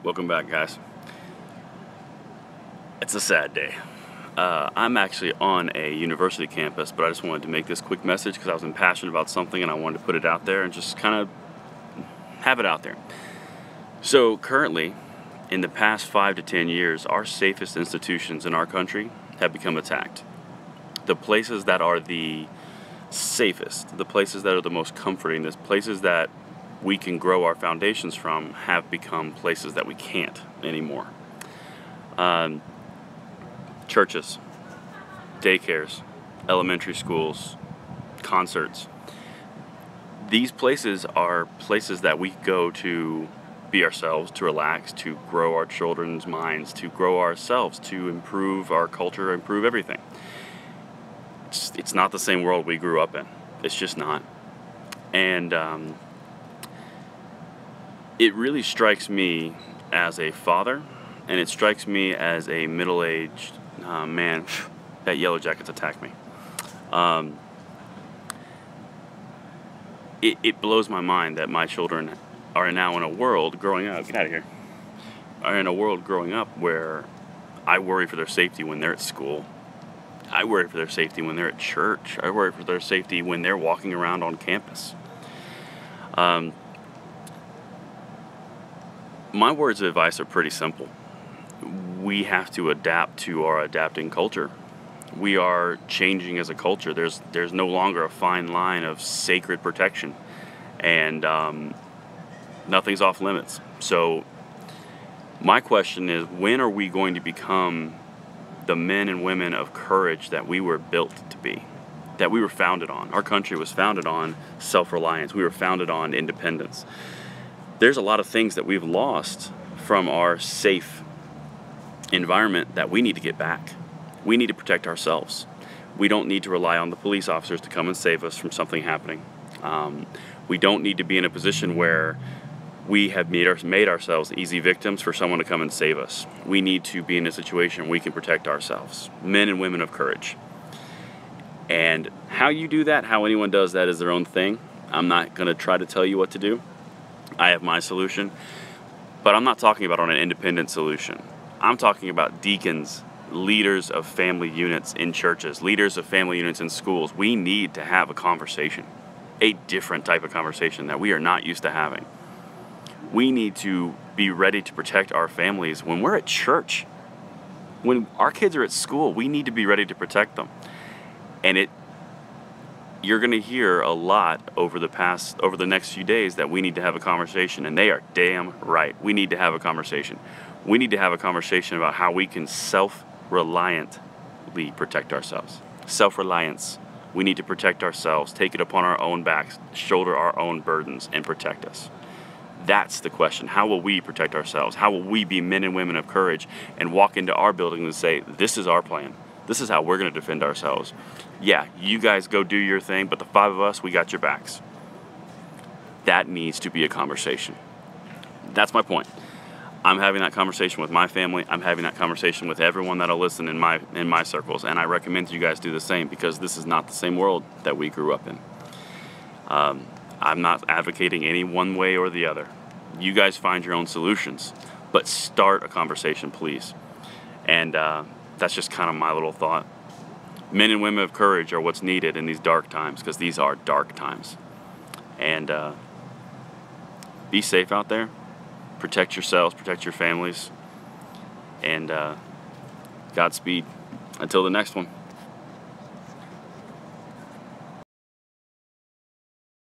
Welcome back, guys. It's a sad day. I'm actually on a university campus, but I just wanted to make this quick message because I was impassioned about something and I wanted to put it out there and just kind of have it out there. So currently, in the past 5 to 10 years, our safest institutions in our country have become attacked. The places that are the safest, the places that are the most comforting, the places that we can grow our foundations from have become places that we can't anymore. Churches, daycares, elementary schools, concerts. These places are places that we go to be ourselves, to relax, to grow our children's minds, to grow ourselves, to improve our culture, improve everything. It's not the same world we grew up in. It's just not. And it really strikes me as a father, and it strikes me as a middle-aged man. That Yellow Jackets attacked me. It blows my mind that my children are now in a world growing up. Get out of here. Are in a world growing up where I worry for their safety when they're at school. I worry for their safety when they're at church. I worry for their safety when they're walking around on campus. My words of advice are pretty simple. We have to adapt to our adapting culture. We are changing as a culture. There's no longer a fine line of sacred protection, and nothing's off limits. So my question is, when are we going to become the men and women of courage that we were built to be, that we were founded on? Our country was founded on self-reliance. We were founded on independence. There's a lot of things that we've lost from our safe environment that we need to get back. We need to protect ourselves. We don't need to rely on the police officers to come and save us from something happening. We don't need to be in a position where we have made ourselves easy victims for someone to come and save us. We need to be in a situation where we can protect ourselves. Men and women of courage. And how you do that, how anyone does that, is their own thing. I'm not going to try to tell you what to do. I have my solution. But I'm not talking about on an independent solution. I'm talking about deacons, leaders of family units in churches, leaders of family units in schools. We need to have a conversation, a different type of conversation that we are not used to having. We need to be ready to protect our families when we're at church. When our kids are at school, we need to be ready to protect them. And you're going to hear a lot over the next few days that we need to have a conversation, and they are damn right. We need to have a conversation. We need to have a conversation about how we can self-reliantly protect ourselves. Self-reliance. We need to protect ourselves, take it upon our own backs, shoulder our own burdens, and protect us. That's the question. How will we protect ourselves? How will we be men and women of courage and walk into our building and say, this is our plan. This is how we're going to defend ourselves. Yeah, you guys go do your thing, but the 5 of us, we got your backs. That needs to be a conversation. That's my point. I'm having that conversation with my family. I'm having that conversation with everyone that'll listen in my circles, and I recommend you guys do the same because this is not the same world that we grew up in. I'm not advocating any one way or the other. You guys find your own solutions, but start a conversation, please. And that's just kind of my little thought. Men and women of courage are what's needed in these dark times, because these are dark times. And be safe out there. Protect yourselves, protect your families, and Godspeed. Until the next one.